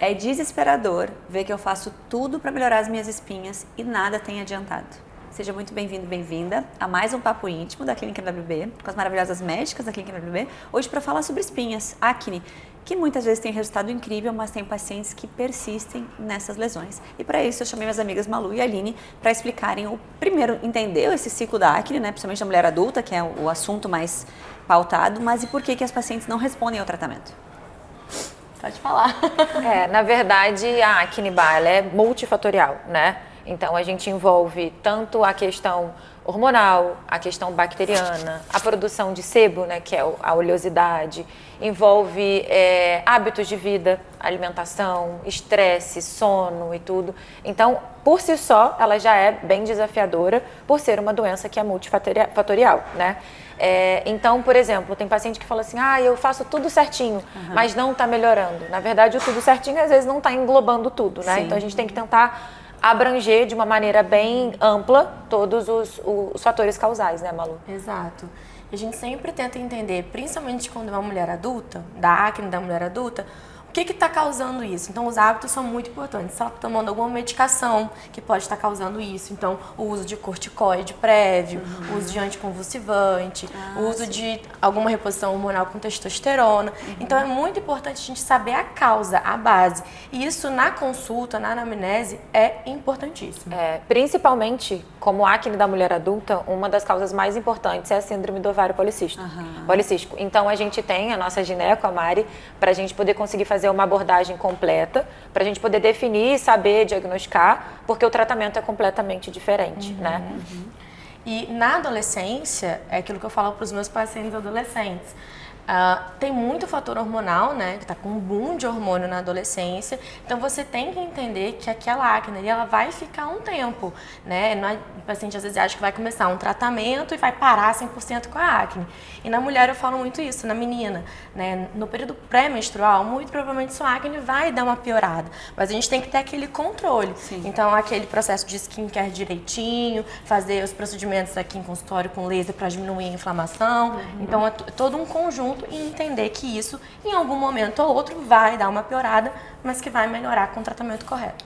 É desesperador ver que eu faço tudo para melhorar as minhas espinhas e nada tem adiantado. Seja muito bem-vindo, bem-vinda a mais um Papo Íntimo da Clínica NWB, com as maravilhosas médicas da Clínica NWB, hoje para falar sobre espinhas, acne, que muitas vezes tem resultado incrível, mas tem pacientes que persistem nessas lesões. E para isso eu chamei minhas amigas Malu e Aline para explicarem o primeiro, entender esse ciclo da acne, né, principalmente da mulher adulta, que é o assunto mais pautado, mas e por que as pacientes não respondem ao tratamento? Pode falar. Na verdade, a acne ela é multifatorial, né? Então, a gente envolve tanto a questão hormonal, a questão bacteriana, a produção de sebo, né, que é a oleosidade, envolve hábitos de vida, alimentação, estresse, sono e tudo. Então, por si só, ela já é bem desafiadora por ser uma doença que é multifatorial, né? Então, por exemplo, tem paciente que fala assim, eu faço tudo certinho, mas não está melhorando. Na verdade, o tudo certinho às vezes não está englobando tudo, né? Sim. Então, a gente tem que tentar abranger de uma maneira bem ampla todos os fatores causais, né, Malu? Exato. A gente sempre tenta entender, principalmente quando é uma mulher adulta, da acne da mulher adulta, o que está causando isso? Então, os hábitos são muito importantes. Se ela está tomando alguma medicação que pode estar causando isso, então, o uso de corticoide prévio, o uso de anticonvulsivante, o uso de alguma reposição hormonal com testosterona. Então, é muito importante a gente saber a causa, a base. E isso, na consulta, na anamnese, é importantíssimo. Principalmente, como acne da mulher adulta, uma das causas mais importantes é a síndrome do ovário policístico. Então, a gente tem a nossa gineco, a Mari, para a gente poder conseguir fazer uma abordagem completa, para a gente poder definir, saber, diagnosticar, porque o tratamento é completamente diferente, né? E na adolescência, é aquilo que eu falo para os meus pacientes adolescentes, tem muito fator hormonal, né, que está com um boom de hormônio na adolescência, então você tem que entender que aquela acne ali, ela vai ficar um tempo, né, o paciente às vezes acha que vai começar um tratamento e vai parar 100% com a acne. E na mulher eu falo muito isso, na menina, né, no período pré-menstrual, muito provavelmente sua acne vai dar uma piorada, mas a gente tem que ter aquele controle. Sim. Então aquele processo de skincare direitinho, fazer os procedimentos aqui em consultório com laser para diminuir a inflamação, então é todo um conjunto e entender que isso, em algum momento ou outro, vai dar uma piorada, mas que vai melhorar com o tratamento correto.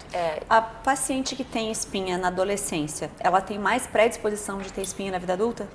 A paciente que tem espinha na adolescência, ela tem mais predisposição de ter espinha na vida adulta?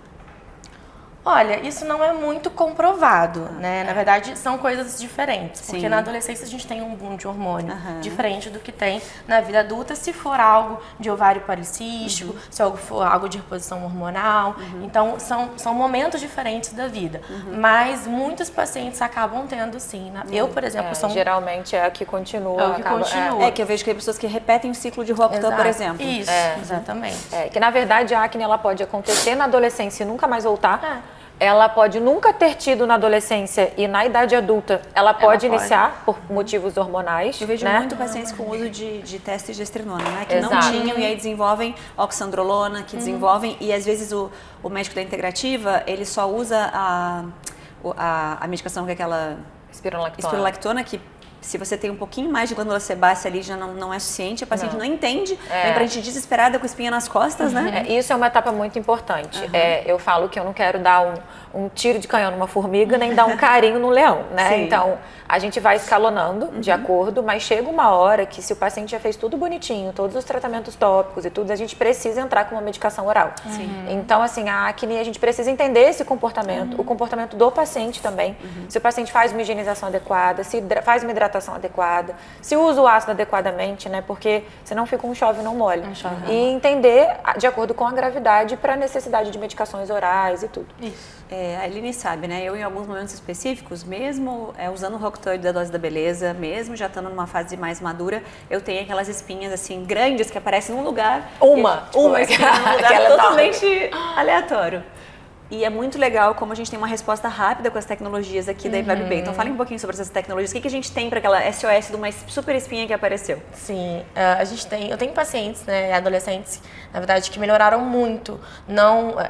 Olha, isso não é muito comprovado, né? Na verdade, são coisas diferentes. Porque na adolescência a gente tem um boom de hormônio diferente do que tem na vida adulta, se for algo de ovário policístico, se for algo de reposição hormonal. Então, são momentos diferentes da vida. Mas muitos pacientes acabam tendo, sim. Eu, por exemplo, sou... Geralmente é a que continua. É o que continua. Que eu vejo que tem pessoas que repetem o ciclo de Rockefeller, por exemplo. Isso, exatamente. Que na verdade a acne ela pode acontecer na adolescência e nunca mais voltar. Ela pode nunca ter tido na adolescência e na idade adulta ela pode iniciar por motivos hormonais. Eu vejo muito pacientes com uso de testosterona, né? Que não tinham e aí desenvolvem oxandrolona, que desenvolvem e às vezes o médico da integrativa, ele só usa a medicação que é aquela espirulactona, que se você tem um pouquinho mais de glândula sebácea ali, já não é suficiente, a paciente não entende, vem pra gente desesperada com espinha nas costas, né? Isso é uma etapa muito importante. Eu falo que eu não quero dar um tiro de canhão numa formiga, nem dar um carinho no leão, né? Sim. Então, a gente vai escalonando de acordo, mas chega uma hora que se o paciente já fez tudo bonitinho, todos os tratamentos tópicos e tudo, a gente precisa entrar com uma medicação oral. Então, assim, a acne, a gente precisa entender esse comportamento, o comportamento do paciente também. Se o paciente faz uma higienização adequada, se faz uma hidratação adequada, se usa o ácido adequadamente, né? Porque senão fica um chove não molha. E entender de acordo com a gravidade para a necessidade de medicações orais e tudo. Isso. A Aline sabe, né? Eu, em alguns momentos específicos, mesmo usando o Roctoid da dose da beleza, mesmo já estando numa fase mais madura, eu tenho aquelas espinhas, assim, grandes que aparecem num lugar... Uma espinha num lugar totalmente aleatório. E é muito legal como a gente tem uma resposta rápida com as tecnologias aqui da IWB. Então, fale um pouquinho sobre essas tecnologias. O que a gente tem para aquela SOS de uma super espinha que apareceu? Sim, eu tenho pacientes, né, adolescentes, na verdade, que melhoraram muito.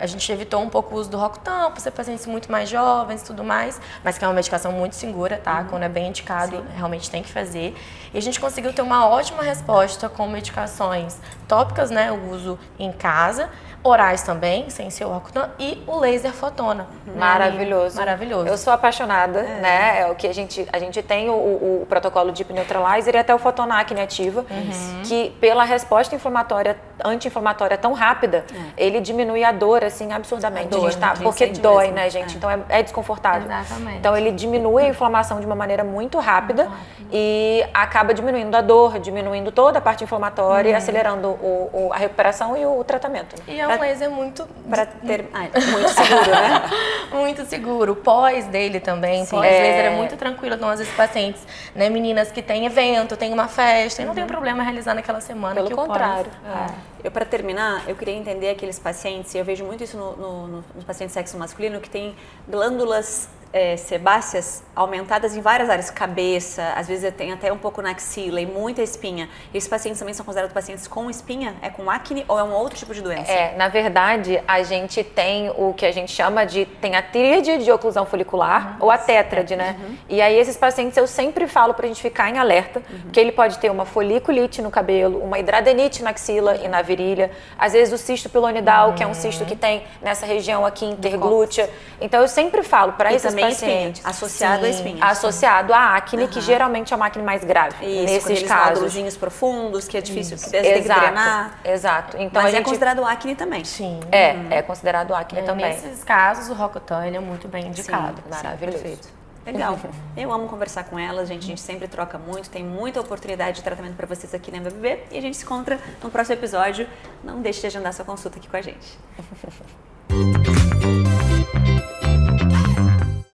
A gente evitou um pouco o uso do Rocutan, por ser pacientes muito mais jovens e tudo mais, mas que é uma medicação muito segura, tá? Quando é bem indicado, realmente tem que fazer. E a gente conseguiu ter uma ótima resposta com medicações tópicas, né, o uso em casa, Orais também, sem ser o Roacutan, e o laser fotona. Maravilhoso. Maravilhoso. Eu sou apaixonada, né? É o que a gente tem o protocolo Deep Neutralizer e até o Fotona Acne Ativa, que pela resposta anti-inflamatória tão rápida, ele diminui a dor, assim, absurdamente. A dor, porque sente dói, mesmo. né, gente? Então é desconfortável. Exatamente. Então ele diminui a inflamação de uma maneira muito rápida e acaba diminuindo a dor, diminuindo toda a parte inflamatória e acelerando a recuperação e o tratamento. E é um laser muito... muito seguro, né? Muito seguro. O pós dele também, pós-laser é muito tranquilo. Então, às vezes, pacientes, né, meninas que têm evento, têm uma festa, e não tem problema realizar naquela semana. Pelo que contrário. Eu, para terminar, eu queria entender aqueles pacientes, e eu vejo muito isso nos pacientes de sexo masculino, que tem glândulas sebáceas aumentadas em várias áreas, cabeça, às vezes tem até um pouco na axila e muita espinha. Esses pacientes também são considerados pacientes com espinha? É com acne ou é um outro tipo de doença? Na verdade, a gente tem o que a gente chama tem a tríade de oclusão folicular ou a tétrade, né? E aí esses pacientes eu sempre falo pra gente ficar em alerta, porque ele pode ter uma foliculite no cabelo, uma hidradenite na axila e na virilha, às vezes o cisto pilonidal, que é um cisto que tem nessa região aqui interglútea. Então eu sempre falo para esses pacientes associado a espinhas. Associado à acne, que geralmente é uma acne mais grave. Isso, nesses casos. Nódulos profundos, que é difícil, que tem que drenar. Exato. Então, mas é considerado acne também. Sim. É considerado acne também. Nesses casos, o Roacutan ele é muito bem indicado. Sim, maravilhoso. Perfeito. Legal. Eu amo conversar com elas, gente. A gente sempre troca muito, tem muita oportunidade de tratamento para vocês aqui na MBB. E a gente se encontra no próximo episódio. Não deixe de agendar sua consulta aqui com a gente.